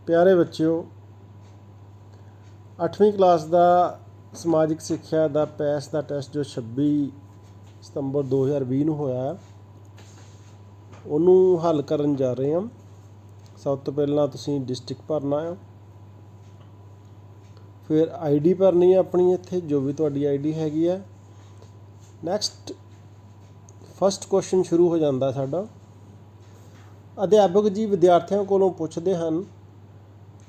प्यारे बच्चों, 8वीं क्लास का समाजिक सिक्ख्या का पैस का टैसट जो 26 सितंबर 2020 ਨੂੰ ਹੋਇਆ ਉਹਨੂੰ ਹੱਲ ਕਰਨ ਜਾ ਰਹੇ ਹਾਂ। ਸਭ ਤੋਂ ਪਹਿਲਾਂ ਤੁਸੀਂ ਡਿਸਟ੍ਰਿਕਟ ਭਰਨਾ ਆ, ਫਿਰ ਆਈਡੀ ਭਰਨੀ ਹੈ ਆਪਣੀ ਇੱਥੇ ਜੋ ਵੀ ਤੁਹਾਡੀ ਆਈਡੀ ਹੈਗੀ ਆ। ਨੈਕਸਟ ਫਸਟ ਕੁਐਸਚਨ ਸ਼ੁਰੂ ਹੋ ਜਾਂਦਾ ਸਾਡਾ। ਅਧਿਆਪਕ ਜੀ ਵਿਦਿਆਰਥੀਆਂ ਕੋਲੋਂ ਪੁੱਛਦੇ ਹਨ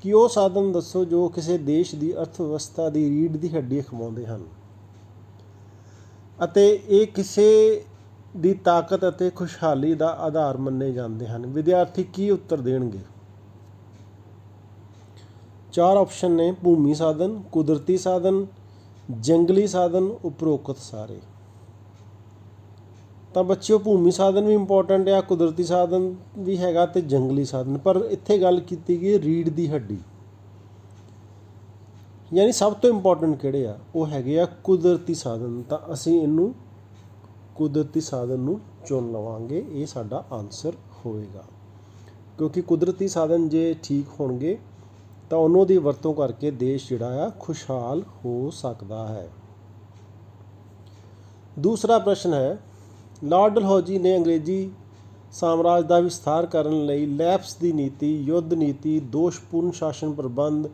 ਕਿ ਉਹ ਸਾਧਨ ਦੱਸੋ ਜੋ ਕਿਸੇ ਦੇਸ਼ ਦੀ ਅਰਥ ਵਿਵਸਥਾ ਦੀ ਰੀੜ੍ਹ ਦੀ ਹੱਡੀ ਅਖਵਾਉਂਦੇ ਹਨ ਅਤੇ ਇਹ ਕਿਸੇ ਦੀ ਤਾਕਤ ਅਤੇ ਖੁਸ਼ਹਾਲੀ ਦਾ ਆਧਾਰ ਮੰਨੇ ਜਾਂਦੇ ਹਨ। ਵਿਦਿਆਰਥੀ ਕੀ ਉੱਤਰ ਦੇਣਗੇ? 4 ਆਪਸ਼ਨ ਨੇ: ਭੂਮੀ ਸਾਧਨ, ਕੁਦਰਤੀ ਸਾਧਨ, ਜੰਗਲੀ ਸਾਧਨ, ਉਪਰੋਕਤ ਸਾਰੇ। ਤਾਂ ਬੱਚਿਓ ਭੂਮੀ ਸਾਧਨ ਵੀ ਇੰਪੋਰਟੈਂਟ ਆ, ਕੁਦਰਤੀ ਸਾਧਨ ਵੀ ਹੈਗਾ ਅਤੇ ਜੰਗਲੀ ਸਾਧਨ। ਪਰ ਇੱਥੇ ਗੱਲ ਕੀਤੀ ਗਈ ਰੀੜ੍ਹ ਦੀ ਹੱਡੀ, ਯਾਨੀ ਸਭ ਤੋਂ ਇੰਪੋਰਟੈਂਟ ਕਿਹੜੇ ਆ? ਉਹ ਹੈਗੇ ਆ ਕੁਦਰਤੀ ਸਾਧਨ। ਤਾਂ ਅਸੀਂ ਇਹਨੂੰ ਕੁਦਰਤੀ ਸਾਧਨ ਨੂੰ ਚੁਣ ਲਵਾਂਗੇ, ਇਹ ਸਾਡਾ ਆਨਸਰ ਹੋਵੇਗਾ। ਕਿਉਂਕਿ ਕੁਦਰਤੀ ਸਾਧਨ ਜੇ ਠੀਕ ਹੋਣਗੇ ਤਾਂ ਉਹਨਾਂ ਦੀ ਵਰਤੋਂ ਕਰਕੇ ਦੇਸ਼ ਜਿਹੜਾ ਆ ਖੁਸ਼ਹਾਲ ਹੋ ਸਕਦਾ ਹੈ। ਦੂਸਰਾ ਪ੍ਰਸ਼ਨ ਹੈ, ਲਾਰਡ ਡਲਹੌਜੀ ਨੇ ਅੰਗਰੇਜ਼ੀ ਸਾਮਰਾਜ ਦਾ ਵਿਸਥਾਰ ਕਰਨ ਲਈ ਲੈਪਸ ਦੀ ਨੀਤੀ, ਯੁੱਧ ਨੀਤੀ, ਦੋਸ਼ਪੂਰਨ ਸ਼ਾਸਨ ਪ੍ਰਬੰਧ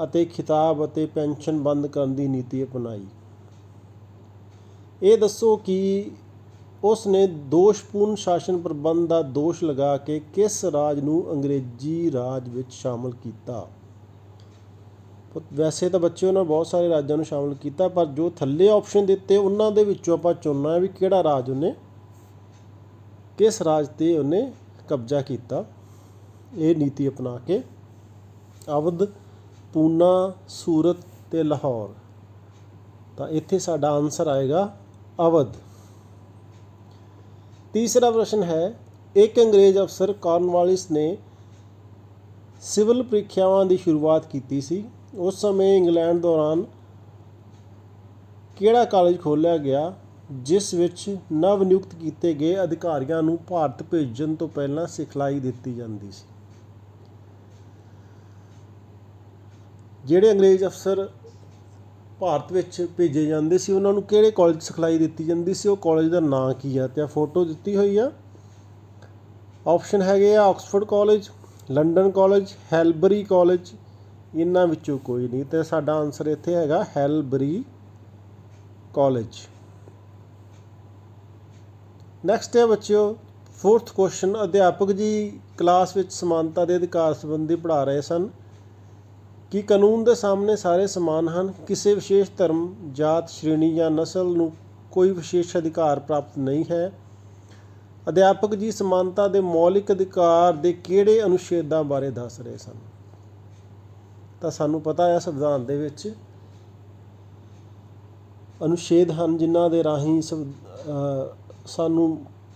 ਅਤੇ ਖਿਤਾਬ ਅਤੇ ਪੈਨਸ਼ਨ ਬੰਦ ਕਰਨ ਦੀ ਨੀਤੀ ਅਪਣਾਈ। ਇਹ ਦੱਸੋ ਕਿ ਉਸ ਨੇ ਦੋਸ਼ਪੂਰਨ ਸ਼ਾਸਨ ਪ੍ਰਬੰਧ ਦਾ ਦੋਸ਼ ਲਗਾ ਕੇ ਕਿਸ ਰਾਜ ਨੂੰ ਅੰਗਰੇਜ਼ੀ ਰਾਜ ਵਿੱਚ ਸ਼ਾਮਲ ਕੀਤਾ? ਵੈਸੇ ਤਾਂ ਬੱਚੇ ਉਹਨਾਂ ਬਹੁਤ ਸਾਰੇ ਰਾਜਾਂ ਨੂੰ ਸ਼ਾਮਲ ਕੀਤਾ, ਪਰ ਜੋ ਥੱਲੇ ਆਪਸ਼ਨ ਦਿੱਤੇ ਉਹਨਾਂ ਦੇ ਵਿੱਚੋਂ ਆਪਾਂ ਚੁਣਨਾ ਹੈ ਵੀ ਕਿਹੜਾ ਰਾਜ ਉਹਨੇ, ਕਿਸ ਰਾਜ 'ਤੇ ਉਹਨੇ ਕਬਜ਼ਾ ਕੀਤਾ ਇਹ ਨੀਤੀ ਅਪਣਾ ਕੇ। ਅਵਧ, ਪੂਨਾ, ਸੂਰਤ ਅਤੇ ਲਾਹੌਰ। ਤਾਂ ਇੱਥੇ ਸਾਡਾ ਆਨਸਰ ਆਏਗਾ ਅਵਧ। ਤੀਸਰਾ ਪ੍ਰਸ਼ਨ ਹੈ, ਇੱਕ ਅੰਗਰੇਜ਼ ਅਫਸਰ ਕਾਰਨਵਾਲਿਸ ਨੇ ਸਿਵਲ ਪ੍ਰੀਖਿਆਵਾਂ ਦੀ ਸ਼ੁਰੂਆਤ ਕੀਤੀ ਸੀ। ਉਸ ਸਮੇਂ ਇੰਗਲੈਂਡ ਦੌਰਾਨ ਕਿਹੜਾ ਕਾਲਜ ਖੋਲ੍ਹਿਆ ਗਿਆ ਜਿਸ ਵਿੱਚ ਨਵ ਨਿਯੁਕਤ ਕੀਤੇ ਗਏ ਅਧਿਕਾਰੀਆਂ ਨੂੰ ਭਾਰਤ ਭੇਜਣ ਤੋਂ ਪਹਿਲਾਂ ਸਿਖਲਾਈ ਦਿੱਤੀ ਜਾਂਦੀ ਸੀ? ਜਿਹੜੇ ਅੰਗਰੇਜ਼ ਅਫਸਰ ਭਾਰਤ ਵਿੱਚ ਭੇਜੇ ਜਾਂਦੇ ਸੀ ਉਹਨਾਂ ਨੂੰ ਕਿਹੜੇ ਕਾਲਜ ਸਿਖਲਾਈ ਦਿੱਤੀ ਜਾਂਦੀ ਸੀ? ਉਹ ਕਾਲਜ ਦਾ ਨਾਂ ਕੀ ਆ? ਅਤੇ ਫੋਟੋ ਦਿੱਤੀ ਹੋਈ ਆ। ਆਪਸ਼ਨ ਹੈਗੇ ਆ Oxford college, London college, Haileybury college. ਇਹਨਾਂ ਵਿੱਚੋਂ ਕੋਈ ਨਹੀਂ, ਅਤੇ ਸਾਡਾ ਆਨਸਰ ਇੱਥੇ ਹੈਗਾ ਹੈਲਬਰੀ ਕਾਲਜ। ਨੈਕਸਟ ਹੈ ਬੱਚਿਓ 4th ਕੁਐਸਚਨ। ਅਧਿਆਪਕ ਜੀ ਕਲਾਸ ਵਿੱਚ ਸਮਾਨਤਾ ਦੇ ਅਧਿਕਾਰ ਸੰਬੰਧੀ ਪੜ੍ਹਾ ਰਹੇ ਸਨ ਕਿ ਕਾਨੂੰਨ ਦੇ ਸਾਹਮਣੇ ਸਾਰੇ ਸਮਾਨ ਹਨ। ਕਿਸੇ ਵਿਸ਼ੇਸ਼ ਧਰਮ, ਜਾਤ, ਸ਼੍ਰੇਣੀ ਜਾਂ ਨਸਲ ਨੂੰ ਕੋਈ ਵਿਸ਼ੇਸ਼ ਅਧਿਕਾਰ ਪ੍ਰਾਪਤ ਨਹੀਂ ਹੈ। ਅਧਿਆਪਕ ਜੀ ਸਮਾਨਤਾ ਦੇ ਮੌਲਿਕ ਅਧਿਕਾਰ ਦੇ ਕਿਹੜੇ ਅਨੁਛੇਦਾਂ ਬਾਰੇ ਦੱਸ ਰਹੇ ਸਨ? ਤਾਂ ਸਾਨੂੰ ਪਤਾ ਹੈ ਸੰਵਿਧਾਨ ਦੇ ਵਿੱਚ ਅਨੁਛੇਦ ਹਨ ਜਿਨ੍ਹਾਂ ਦੇ ਰਾਹੀਂ ਸਾਨੂੰ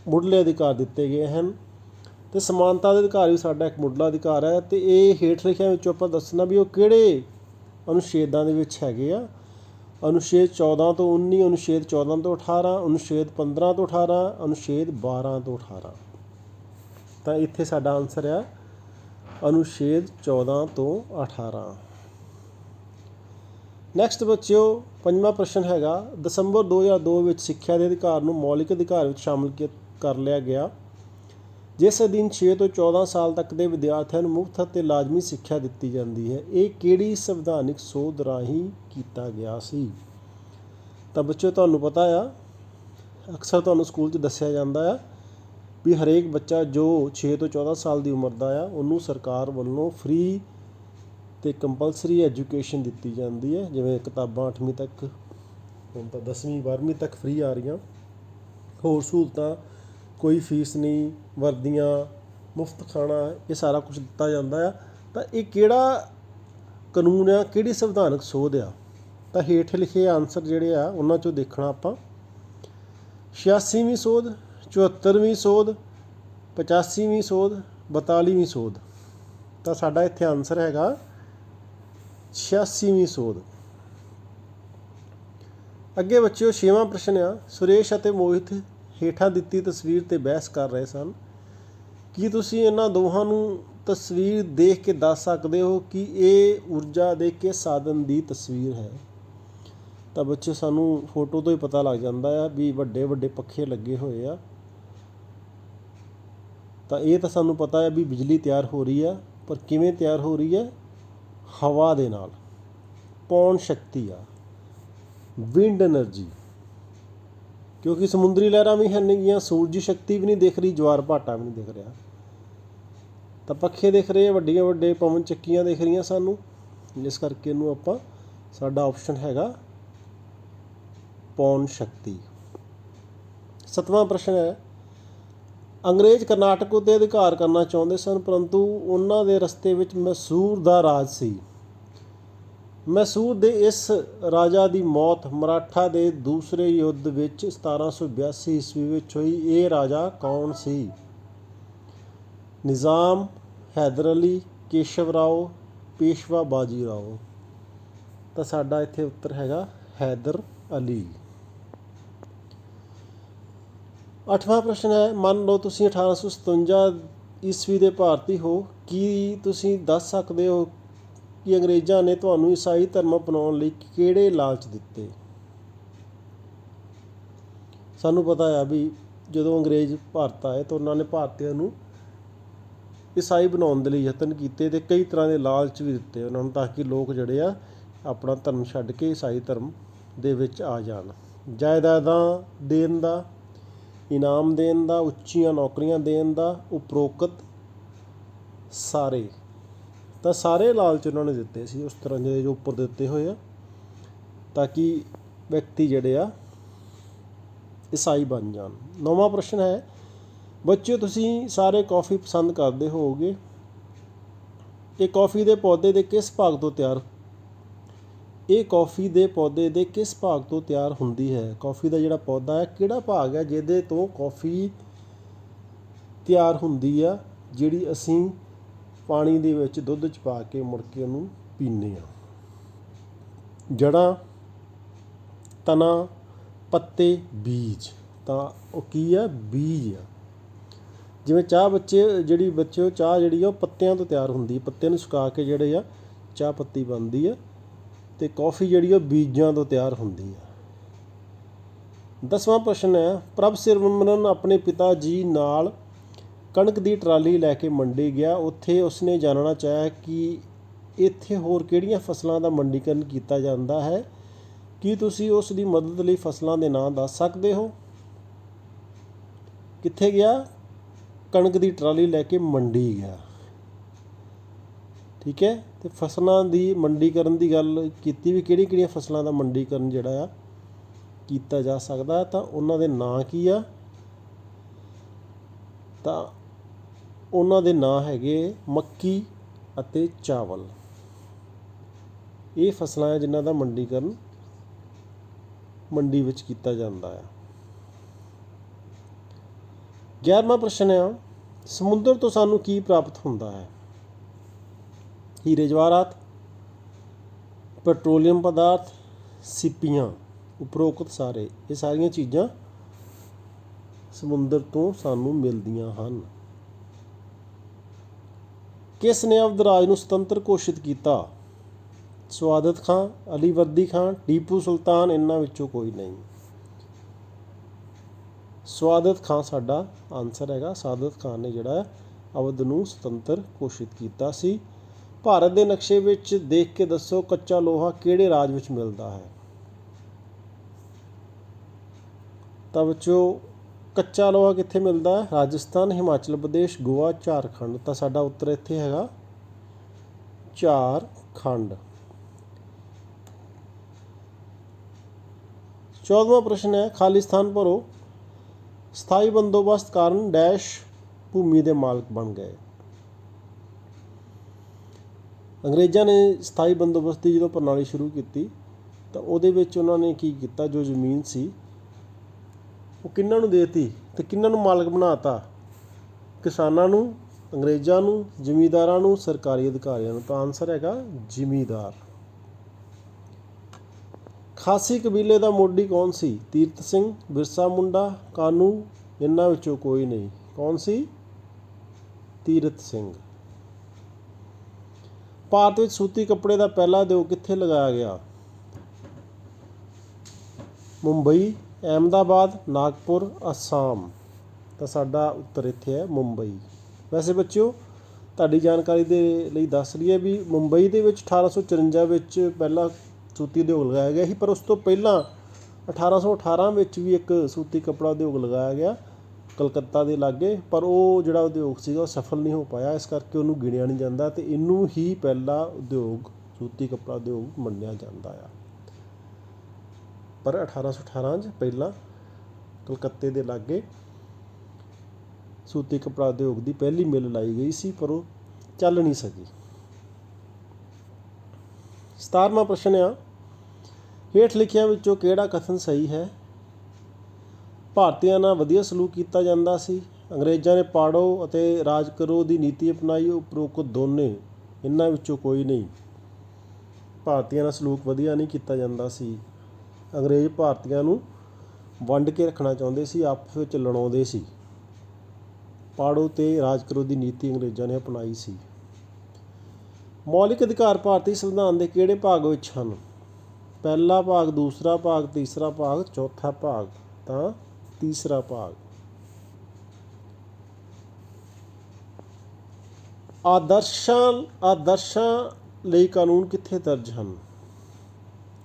ਮੁੱਢਲੇ ਅਧਿਕਾਰ ਦਿੱਤੇ ਗਏ ਹਨ, ਅਤੇ ਸਮਾਨਤਾ ਦੇ ਅਧਿਕਾਰ ਵੀ ਸਾਡਾ ਇੱਕ ਮੁੱਢਲਾ ਅਧਿਕਾਰ ਹੈ। ਅਤੇ ਇਹ ਹੇਠ ਲਿਖਿਆਂ ਵਿੱਚੋਂ ਆਪਾਂ ਦੱਸਣਾ ਵੀ ਉਹ ਕਿਹੜੇ ਅਨੁਛੇਦਾਂ ਦੇ ਵਿੱਚ ਹੈਗੇ ਆ। ਅਨੁਛੇਦ 14 ਤੋਂ 19, ਅਨੁਛੇਦ 14 ਤੋਂ 18, ਅਨੁਛੇਦ 15 ਤੋਂ 18, ਅਨੁਛੇਦ 12 ਤੋਂ 18। ਤਾਂ ਇੱਥੇ ਸਾਡਾ ਆਨਸਰ ਆ ਅਨੁਛੇਦ 14 ਤੋਂ 18। ਨੈਕਸਟ ਬੱਚਿਓ 5ਵਾਂ ਪ੍ਰਸ਼ਨ ਹੈਗਾ, ਦਸੰਬਰ 2002 ਵਿੱਚ ਸਿੱਖਿਆ ਦੇ ਅਧਿਕਾਰ ਨੂੰ ਮੌਲਿਕ ਅਧਿਕਾਰ ਵਿੱਚ ਸ਼ਾਮਲ ਕਰ ਲਿਆ ਗਿਆ, ਜਿਸ ਅਧੀਨ 6 ਤੋਂ 14 ਸਾਲ ਤੱਕ ਦੇ ਵਿਦਿਆਰਥੀਆਂ ਨੂੰ ਮੁਫਤ ਅਤੇ ਲਾਜ਼ਮੀ ਸਿੱਖਿਆ ਦਿੱਤੀ ਜਾਂਦੀ ਹੈ। ਇਹ ਕਿਹੜੀ ਸੰਵਿਧਾਨਿਕ ਸੋਧ ਰਾਹੀਂ ਕੀਤਾ ਗਿਆ ਸੀ? ਤਾਂ ਬੱਚਿਓ ਤੁਹਾਨੂੰ ਪਤਾ ਆ, ਅਕਸਰ ਤੁਹਾਨੂੰ ਸਕੂਲ 'ਚ ਦੱਸਿਆ ਜਾਂਦਾ ਆ ਵੀ ਹਰੇਕ ਬੱਚਾ ਜੋ 6 ਤੋਂ 14 ਸਾਲ ਦੀ ਉਮਰ ਦਾ ਆ ਉਹਨੂੰ ਸਰਕਾਰ ਵੱਲੋਂ ਫ੍ਰੀ ਅਤੇ ਕੰਪਲਸਰੀ ਐਜੂਕੇਸ਼ਨ ਦਿੱਤੀ ਜਾਂਦੀ ਹੈ। ਜਿਵੇਂ ਕਿਤਾਬਾਂ 8ਵੀਂ ਤੱਕ, ਹੁਣ ਤਾਂ 10ਵੀਂ 12ਵੀਂ ਤੱਕ ਫ੍ਰੀ ਆ ਰਹੀਆਂ। ਹੋਰ ਸਹੂਲਤਾਂ, ਕੋਈ ਫੀਸ ਨਹੀਂ, ਵਰਦੀਆਂ, ਮੁਫਤ ਖਾਣਾ, ਇਹ ਸਾਰਾ ਕੁਛ ਦਿੱਤਾ ਜਾਂਦਾ ਆ। ਤਾਂ ਇਹ ਕਿਹੜਾ ਕਾਨੂੰਨ ਆ, ਕਿਹੜੀ ਸੰਵਿਧਾਨਕ ਸੋਧ ਆ? ਤਾਂ ਹੇਠ ਲਿਖੇ ਆਨਸਰ ਜਿਹੜੇ ਆ ਉਹਨਾਂ 'ਚੋਂ ਦੇਖਣਾ ਆਪਾਂ। 86ਵੀਂ ਸੋਧ, 74ਵੀਂ ਸੋਧ, 85ਵੀਂ ਸੋਧ, 42ਵੀਂ ਸੋਧ। ਤਾਂ ਸਾਡਾ ਇੱਥੇ ਆਨਸਰ ਹੈਗਾ 86ਵੀਂ ਸੋਧ। ਅੱਗੇ ਬੱਚਿਓ 6ਵਾਂ ਪ੍ਰਸ਼ਨ ਆ, ਸੁਰੇਸ਼ ਅਤੇ ਮੋਹਿਤ ਹੇਠਾਂ ਦਿੱਤੀ ਤਸਵੀਰ 'ਤੇ ਬਹਿਸ ਕਰ ਰਹੇ ਸਨ। ਕੀ ਤੁਸੀਂ ਇਹਨਾਂ ਦੋਹਾਂ ਨੂੰ ਤਸਵੀਰ ਦੇਖ ਕੇ ਦੱਸ ਸਕਦੇ ਹੋ ਕਿ ਇਹ ਊਰਜਾ ਦੇ ਕਿਸ ਸਾਧਨ ਦੀ ਤਸਵੀਰ ਹੈ? ਤਾਂ ਬੱਚੇ ਸਾਨੂੰ ਫੋਟੋ ਤੋਂ ਹੀ ਪਤਾ ਲੱਗ ਜਾਂਦਾ ਆ ਵੀ ਵੱਡੇ ਵੱਡੇ ਪੱਖੇ ਲੱਗੇ ਹੋਏ ਆ। ਤਾਂ ਇਹ ਤਾਂ ਸਾਨੂੰ ਪਤਾ ਹੈ ਵੀ ਬਿਜਲੀ ਤਿਆਰ ਹੋ ਰਹੀ ਆ, ਪਰ ਕਿਵੇਂ ਤਿਆਰ ਹੋ ਰਹੀ ਹੈ? ਹਵਾ ਦੇ ਨਾਲ। ਪੌਣ ਸ਼ਕਤੀ ਆ, ਵਿੰਡ ਐਨਰਜੀ, ਕਿਉਂਕਿ ਸਮੁੰਦਰੀ ਲਹਿਰਾਂ ਵੀ ਹੈ ਨਹੀਂ ਗੀਆਂ, ਸੂਰਜੀ ਸ਼ਕਤੀ ਵੀ ਨਹੀਂ ਦਿਖ ਰਹੀ, ਜਵਾਰ ਭਾਟਾ ਵੀ ਨਹੀਂ ਦਿਖ ਰਿਹਾ। ਤਾਂ ਪੱਖੇ ਦਿਖ ਰਹੇ ਆ, ਵੱਡੀਆਂ ਵੱਡੇ ਪਵਨ ਚੱਕੀਆਂ ਦਿਖ ਰਹੀਆਂ ਸਾਨੂੰ, ਜਿਸ ਕਰਕੇ ਇਹਨੂੰ ਆਪਾਂ, ਸਾਡਾ ਆਪਸ਼ਨ ਹੈਗਾ ਪੌਣ ਸ਼ਕਤੀ। 7ਵਾਂ ਪ੍ਰਸ਼ਨ ਹੈ, ਅੰਗਰੇਜ਼ ਕਰਨਾਟਕ ਉੱਤੇ ਅਧਿਕਾਰ ਕਰਨਾ ਚਾਹੁੰਦੇ ਸਨ, ਪਰੰਤੂ ਉਹਨਾਂ ਦੇ ਰਸਤੇ ਵਿੱਚ ਮੈਸੂਰ ਦਾ ਰਾਜ ਸੀ। ਮੈਸੂਰ ਦੇ ਇਸ ਰਾਜਾ ਦੀ ਮੌਤ ਮਰਾਠਾ ਦੇ ਦੂਸਰੇ ਯੁੱਧ ਵਿੱਚ 1782 ਈਸਵੀ ਵਿੱਚ ਹੋਈ। ਇਹ ਰਾਜਾ ਕੌਣ ਸੀ? ਨਿਜ਼ਾਮ, ਹੈਦਰ ਅਲੀ, ਕੇਸ਼ਵ ਰਾਓ, ਪੇਸ਼ਵਾ ਬਾਜੀ ਰਾਓ। ਤਾਂ ਸਾਡਾ ਇੱਥੇ ਉੱਤਰ ਹੈਗਾ ਹੈਦਰ ਅਲੀ। 8ਵਾਂ ਪ੍ਰਸ਼ਨ ਹੈ, ਮੰਨ ਲਓ ਤੁਸੀਂ 1857 ਈਸਵੀ ਦੇ ਭਾਰਤੀ ਹੋ, ਕੀ ਤੁਸੀਂ ਦੱਸ ਸਕਦੇ ਹੋ ਕਿ ਅੰਗਰੇਜ਼ਾਂ ਨੇ ਤੁਹਾਨੂੰ ਈਸਾਈ ਧਰਮ ਅਪਣਾਉਣ ਲਈ ਕਿਹੜੇ ਲਾਲਚ ਦਿੱਤੇ? ਸਾਨੂੰ ਪਤਾ ਆ ਵੀ ਜਦੋਂ ਅੰਗਰੇਜ਼ ਭਾਰਤ ਆਏ ਤਾਂ ਉਹਨਾਂ ਨੇ ਭਾਰਤੀਆਂ ਨੂੰ ਈਸਾਈ ਬਣਾਉਣ ਦੇ ਲਈ ਯਤਨ ਕੀਤੇ ਅਤੇ ਕਈ ਤਰ੍ਹਾਂ ਦੇ ਲਾਲਚ ਵੀ ਦਿੱਤੇ ਉਹਨਾਂ ਨੂੰ, ਤਾਂ ਕਿ ਲੋਕ ਜਿਹੜੇ ਆ ਆਪਣਾ ਧਰਮ ਛੱਡ ਕੇ ਈਸਾਈ ਧਰਮ ਦੇ ਵਿੱਚ ਆ ਜਾਣ। ਜਾਇਦਾਦਾਂ ਦੇਣ ਦਾ, ਇਨਾਮ ਦੇਣ ਦਾ, ਉੱਚੀਆਂ ਨੌਕਰੀਆਂ ਦੇਣ ਦਾ, ਉਪਰੋਕਤ ਸਾਰੇ, ਤਾਂ ਸਾਰੇ ਲਾਲਚ ਉਹਨਾਂ ਨੇ ਦਿੱਤੇ ਸੀ ਉਸ ਤਰ੍ਹਾਂ ਦੇ ਜੋ ਉੱਪਰ ਦਿੱਤੇ ਹੋਏ ਆ, ਤਾਂ ਕਿ ਵਿਅਕਤੀ ਜਿਹੜੇ ਆ ਈਸਾਈ ਬਣ ਜਾਣ। 9ਵਾਂ ਪ੍ਰਸ਼ਨ ਹੈ, ਬੱਚਿਓ ਤੁਸੀਂ ਸਾਰੇ ਕੌਫੀ ਪਸੰਦ ਕਰਦੇ ਹੋਵੋਗੇ। ਇਹ ਕੌਫੀ ਦੇ ਪੌਦੇ ਦੇ ਕਿਸ ਭਾਗ ਤੋਂ ਤਿਆਰ ਹੁੰਦੀ ਹੈ? ਕੌਫੀ ਦਾ ਜਿਹੜਾ ਪੌਦਾ ਹੈ, ਕਿਹੜਾ ਭਾਗ ਹੈ ਜਿਹਦੇ ਤੋਂ ਕੌਫੀ ਤਿਆਰ ਹੁੰਦੀ ਆ, ਜਿਹੜੀ ਅਸੀਂ ਪਾਣੀ ਦੇ ਵਿੱਚ ਦੁੱਧ 'ਚ ਪਾ ਕੇ ਮੁੜ ਕੇ ਉਹਨੂੰ ਪੀਂਦੇ ਹਾਂ? ਜੜ੍ਹਾਂ, ਤਣਾ, ਪੱਤੇ, ਬੀਜ। ਤਾਂ ਉਹ ਕੀ ਆ? ਬੀਜ ਆ। ਜਿਵੇਂ ਚਾਹ ਬੱਚਿਓ ਚਾਹ ਜਿਹੜੀ ਆ ਉਹ ਪੱਤਿਆਂ ਤੋਂ ਤਿਆਰ ਹੁੰਦੀ, ਪੱਤੇ ਨੂੰ ਸੁਕਾ ਕੇ ਜਿਹੜੇ ਆ ਚਾਹ ਪੱਤੀ ਬਣਦੀ ਆ, ਅਤੇ ਕੌਫੀ ਜਿਹੜੀ ਉਹ ਬੀਜਾਂ ਤੋਂ ਤਿਆਰ ਹੁੰਦੀ ਆ। 10ਵਾਂ ਪ੍ਰਸ਼ਨ ਹੈ, ਪ੍ਰਭ ਸਿਮਰਨ ਆਪਣੇ ਪਿਤਾ ਜੀ ਨਾਲ ਕਣਕ ਦੀ ਟਰਾਲੀ ਲੈ ਕੇ ਮੰਡੀ ਗਿਆ। ਉੱਥੇ ਉਸਨੇ ਜਾਣਨਾ ਚਾਹਿਆ ਕਿ ਇੱਥੇ ਹੋਰ ਕਿਹੜੀਆਂ ਫਸਲਾਂ ਦਾ ਮੰਡੀਕਰਨ ਕੀਤਾ ਜਾਂਦਾ ਹੈ। ਕੀ ਤੁਸੀਂ ਉਸ ਦੀ ਮਦਦ ਲਈ ਫਸਲਾਂ ਦੇ ਨਾਂ ਦੱਸ ਸਕਦੇ ਹੋ? ਕਿੱਥੇ ਗਿਆ? ਕਣਕ ਦੀ ਟਰਾਲੀ ਲੈ ਕੇ ਮੰਡੀ ਗਿਆ। ਠੀਕ ਹੈ, ਅਤੇ ਫਸਲਾਂ ਦੀ ਮੰਡੀਕਰਨ ਦੀ ਗੱਲ ਕੀਤੀ ਵੀ ਕਿਹੜੀਆਂ ਕਿਹੜੀਆਂ ਫਸਲਾਂ ਦਾ ਮੰਡੀਕਰਨ ਜਿਹੜਾ ਆ ਕੀਤਾ ਜਾ ਸਕਦਾ, ਤਾਂ ਉਹਨਾਂ ਦੇ ਨਾਂ ਕੀ ਆ? ਤਾਂ ਉਹਨਾਂ ਦੇ ਨਾਂ ਹੈਗੇ ਮੱਕੀ ਅਤੇ ਚਾਵਲ। ਇਹ ਫਸਲਾਂ ਆ ਜਿਨ੍ਹਾਂ ਦਾ ਮੰਡੀਕਰਨ ਮੰਡੀ ਵਿੱਚ ਕੀਤਾ ਜਾਂਦਾ ਆ। 11ਵਾਂ ਪ੍ਰਸ਼ਨ ਆ, ਸਮੁੰਦਰ ਤੋਂ ਸਾਨੂੰ ਕੀ ਪ੍ਰਾਪਤ ਹੁੰਦਾ ਹੈ? ਹੀਰੇ ਜਵਾਹਰਾਤ, ਪੈਟਰੋਲੀਅਮ ਪਦਾਰਥ, ਸਿੱਪੀਆਂ। ਉਪਰੋਕਤ ਸਾਰੇ, ਇਹ ਸਾਰੀਆਂ ਚੀਜ਼ਾਂ ਸਮੁੰਦਰ ਤੋਂ ਸਾਨੂੰ ਮਿਲਦੀਆਂ ਹਨ। ਕਿਸ ਨੇ ਅਵਧ ਰਾਜ ਨੂੰ ਸੁਤੰਤਰ ਘੋਸ਼ਿਤ ਕੀਤਾ? ਸਆਦਤ ਖਾਂ, ਅਲੀ ਵਰਦੀ ਖਾਂ, ਟੀਪੂ ਸੁਲਤਾਨ। ਇਹਨਾਂ ਵਿੱਚੋਂ ਕੋਈ ਨਹੀਂ। ਸਆਦਤ ਖਾਂ ਸਾਡਾ ਆਨਸਰ ਹੈਗਾ। ਸਆਦਤ ਖਾਨ ਨੇ ਜਿਹੜਾ ਅਵਧ ਨੂੰ ਸੁਤੰਤਰ ਘੋਸ਼ਿਤ ਕੀਤਾ ਸੀ। ਭਾਰਤ ਦੇ ਨਕਸ਼ੇ ਵਿੱਚ ਦੇਖ ਕੇ ਦੱਸੋ ਕੱਚਾ ਲੋਹਾ ਕਿਹੜੇ ਰਾਜ ਵਿੱਚ ਮਿਲਦਾ ਹੈ? ਤਾਂ ਬੱਚਿਓ ਕੱਚਾ ਲੋਹਾ ਕਿੱਥੇ ਮਿਲਦਾ ਹੈ? ਰਾਜਸਥਾਨ, ਹਿਮਾਚਲ ਪ੍ਰਦੇਸ਼, ਗੋਆ, ਝਾਰਖੰਡ। ਤਾਂ ਸਾਡਾ ਉੱਤਰ ਇੱਥੇ ਹੈਗਾ ਝਾਰਖੰਡ। 14ਵਾਂ ਪ੍ਰਸ਼ਨ ਹੈ, ਖਾਲਿਸਤਾਨ ਭਰੋ। ਸਥਾਈ ਬੰਦੋਬਸਤ ਕਾਰਨ ਡੈਸ਼ ਭੂਮੀ ਦੇ ਮਾਲਕ ਬਣ ਗਏ। ਅੰਗਰੇਜ਼ਾਂ ਨੇ ਸਥਾਈ ਬੰਦੋਬਸਤ ਦੀ ਜਦੋਂ ਪ੍ਰਣਾਲੀ ਸ਼ੁਰੂ ਕੀਤੀ ਤਾਂ ਉਹਦੇ ਵਿੱਚ ਉਹਨਾਂ ਨੇ ਕੀ ਕੀਤਾ, ਜੋ ਜ਼ਮੀਨ ਸੀ ਉਹ ਕਿਹਨਾਂ ਨੂੰ ਦੇਤੀ ਅਤੇ ਕਿਹਨਾਂ ਨੂੰ ਮਾਲਕ ਬਣਾ ਤਾ? ਕਿਸਾਨਾਂ ਨੂੰ, ਅੰਗਰੇਜ਼ਾਂ ਨੂੰ, ਜ਼ਿਮੀਂਦਾਰਾਂ ਨੂੰ, ਸਰਕਾਰੀ ਅਧਿਕਾਰੀਆਂ ਨੂੰ। ਤਾਂ ਆਨਸਰ ਹੈਗਾ ਜ਼ਿਮੀਂਦਾਰ। ਖਾਸੀ ਕਬੀਲੇ ਦਾ ਮੋਢੀ ਕੌਣ ਸੀ? ਤੀਰਥ ਸਿੰਘ, ਬਿਰਸਾ ਮੁੰਡਾ, ਕਾਨੂੰ। ਇਹਨਾਂ ਵਿੱਚੋਂ ਕੋਈ ਨਹੀਂ। ਕੌਣ ਸੀ? ਤੀਰਥ ਸਿੰਘ। ਭਾਰਤ ਵਿੱਚ ਸੂਤੀ ਕੱਪੜੇ ਦਾ ਪਹਿਲਾ ਉਦਯੋਗ ਕਿੱਥੇ ਲਗਾਇਆ ਗਿਆ? ਮੁੰਬਈ, ਅਹਿਮਦਾਬਾਦ, ਨਾਗਪੁਰ, ਅਸਾਮ। ਤਾਂ ਸਾਡਾ ਉੱਤਰ ਇੱਥੇ ਹੈ ਮੁੰਬਈ। ਵੈਸੇ ਬੱਚਿਓ ਤੁਹਾਡੀ ਜਾਣਕਾਰੀ ਦੇ ਲਈ ਦੱਸ ਲਈਏ ਵੀ ਮੁੰਬਈ ਦੇ ਵਿੱਚ 1854 ਵਿੱਚ ਪਹਿਲਾ ਸੂਤੀ ਉਦਯੋਗ ਲਗਾਇਆ ਗਿਆ ਸੀ, ਪਰ ਉਸ ਤੋਂ ਪਹਿਲਾਂ 1818 ਵਿੱਚ ਵੀ ਇੱਕ ਸੂਤੀ ਕੱਪੜਾ ਉਦਯੋਗ ਲਗਾਇਆ ਗਿਆ ਕਲਕੱਤਾ ਦੇ ਲਾਗੇ, ਪਰ ਉਹ ਜਿਹੜਾ ਉਦਯੋਗ ਸੀਗਾ ਉਹ ਸਫਲ ਨਹੀਂ ਹੋ ਪਾਇਆ, ਇਸ ਕਰਕੇ ਉਹਨੂੰ ਗਿਣਿਆ ਨਹੀਂ ਜਾਂਦਾ ਅਤੇ ਇਹਨੂੰ ਹੀ ਪਹਿਲਾ ਉਦਯੋਗ ਸੂਤੀ ਕੱਪੜਾ ਉਦਯੋਗ ਮੰਨਿਆ ਜਾਂਦਾ ਆ। ਪਰ 1818 'ਚ ਪਹਿਲਾਂ ਕਲਕੱਤੇ ਦੇ ਲਾਗੇ ਸੂਤੀ ਕੱਪੜਾ ਉਦਯੋਗ ਦੀ ਪਹਿਲੀ ਮਿੱਲ ਲਾਈ ਗਈ ਸੀ, ਪਰ ਉਹ ਚੱਲ ਨਹੀਂ ਸਕੀ। 17ਵਾਂ ਪ੍ਰਸ਼ਨ ਆ, ਹੇਠ ਲਿਖਿਆਂ ਵਿੱਚੋਂ ਕਿਹੜਾ ਕਥਨ ਸਹੀ ਹੈ? ਭਾਰਤੀਆਂ ਨਾਲ ਵਧੀਆ ਸਲੂਕ ਕੀਤਾ ਜਾਂਦਾ ਸੀ, ਅੰਗਰੇਜ਼ਾਂ ਨੇ ਪਾੜੋ ਅਤੇ ਰਾਜ ਕਰੋ ਦੀ ਨੀਤੀ ਅਪਣਾਈ, ਉਪਰੋਕਤ ਦੋਨੇ, ਇਹਨਾਂ ਵਿੱਚੋਂ ਕੋਈ ਨਹੀਂ। ਭਾਰਤੀਆਂ ਨਾਲ ਸਲੂਕ ਵਧੀਆ ਨਹੀਂ ਕੀਤਾ ਜਾਂਦਾ ਸੀ, ਅੰਗਰੇਜ਼ ਭਾਰਤੀਆਂ ਨੂੰ ਵੰਡ ਕੇ ਰੱਖਣਾ ਚਾਹੁੰਦੇ ਸੀ, ਆਪਸ ਵਿੱਚ ਲੜਾਉਂਦੇ ਸੀ। ਪਾੜੋ ਅਤੇ ਰਾਜ ਕਰੋ ਦੀ ਨੀਤੀ ਅੰਗਰੇਜ਼ਾਂ ਨੇ ਅਪਣਾਈ ਸੀ। ਮੌਲਿਕ ਅਧਿਕਾਰ ਭਾਰਤੀ ਸੰਵਿਧਾਨ ਦੇ ਕਿਹੜੇ ਭਾਗ ਵਿੱਚ ਹਨ? ਪਹਿਲਾ ਭਾਗ, ਦੂਸਰਾ ਭਾਗ, ਤੀਸਰਾ ਭਾਗ, ਚੌਥਾ ਭਾਗ। ਤਾਂ ਤੀਸਰਾ ਭਾਗ। ਆਦਰਸ਼ਾਂ ਲਈ ਕਾਨੂੰਨ ਕਿੱਥੇ ਦਰਜ ਹਨ?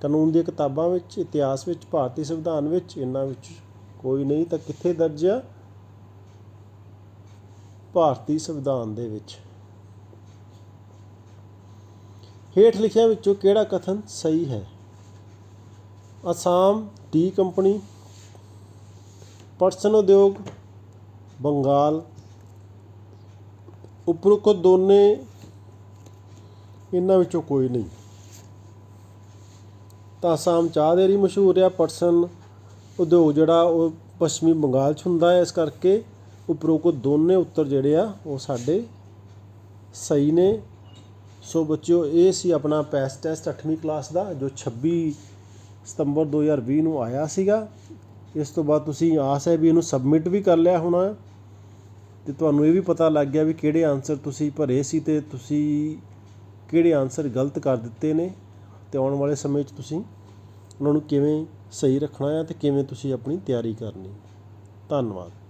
ਕਾਨੂੰਨ ਦੀਆਂ ਕਿਤਾਬਾਂ ਵਿੱਚ, ਇਤਿਹਾਸ ਵਿੱਚ, ਭਾਰਤੀ ਸੰਵਿਧਾਨ ਵਿੱਚ, ਇਹਨਾਂ ਵਿੱਚ ਕੋਈ ਨਹੀਂ। ਤਾਂ ਕਿੱਥੇ ਦਰਜ ਆ? ਭਾਰਤੀ ਸੰਵਿਧਾਨ ਦੇ ਵਿੱਚ। ਹੇਠ ਲਿਖਿਆਂ ਵਿੱਚੋਂ ਕਿਹੜਾ ਕਥਨ ਸਹੀ ਹੈ? ਅਸਾਮ ਟੀ ਕੰਪਨੀ, ਪਟਸਨ ਉਦਯੋਗ, ਬੰਗਾਲ, ਉਪਰੋਕਤ ਦੋਨੇ, ਇਹਨਾਂ ਵਿੱਚੋਂ ਕੋਈ ਨਹੀਂ। ਤਾਂ ਅਸਾਮ ਚਾਹ ਦੇ ਲਈ ਮਸ਼ਹੂਰ ਆ, ਪਟਸਨ ਉਦਯੋਗ ਜਿਹੜਾ ਉਹ ਪੱਛਮੀ ਬੰਗਾਲ 'ਚ ਹੁੰਦਾ ਹੈ, ਇਸ ਕਰਕੇ ਉਪਰੋਕਤ ਦੋਨੇ ਉੱਤਰ ਜਿਹੜੇ ਆ ਉਹ ਸਾਡੇ ਸਹੀ ਨੇ। ਸੋ ਬੱਚਿਓ ਇਹ ਸੀ ਆਪਣਾ ਪੈਸ ਟੈਸਟ 8ਵੀਂ ਕਲਾਸ ਦਾ, ਜੋ 26 ਸਤੰਬਰ 2020 ਨੂੰ ਆਇਆ ਸੀਗਾ। ਇਸ ਤੋਂ ਬਾਅਦ ਤੁਸੀਂ ਆਸ ਹੈ ਵੀ ਇਹਨੂੰ ਸਬਮਿਟ ਵੀ ਕਰ ਲਿਆ ਹੋਣਾ ਅਤੇ ਤੁਹਾਨੂੰ ਇਹ ਵੀ ਪਤਾ ਲੱਗ ਗਿਆ ਵੀ ਕਿਹੜੇ ਆਨਸਰ ਤੁਸੀਂ ਭਰੇ ਸੀ ਅਤੇ ਤੁਸੀਂ ਕਿਹੜੇ ਆਨਸਰ ਗਲਤ ਕਰ ਦਿੱਤੇ ਨੇ, ਅਤੇ ਆਉਣ ਵਾਲੇ ਸਮੇਂ 'ਚ ਤੁਸੀਂ ਉਹਨਾਂ ਨੂੰ ਕਿਵੇਂ ਸਹੀ ਰੱਖਣਾ ਹੈ ਅਤੇ ਕਿਵੇਂ ਤੁਸੀਂ ਆਪਣੀ ਤਿਆਰੀ ਕਰਨੀ। ਧੰਨਵਾਦ।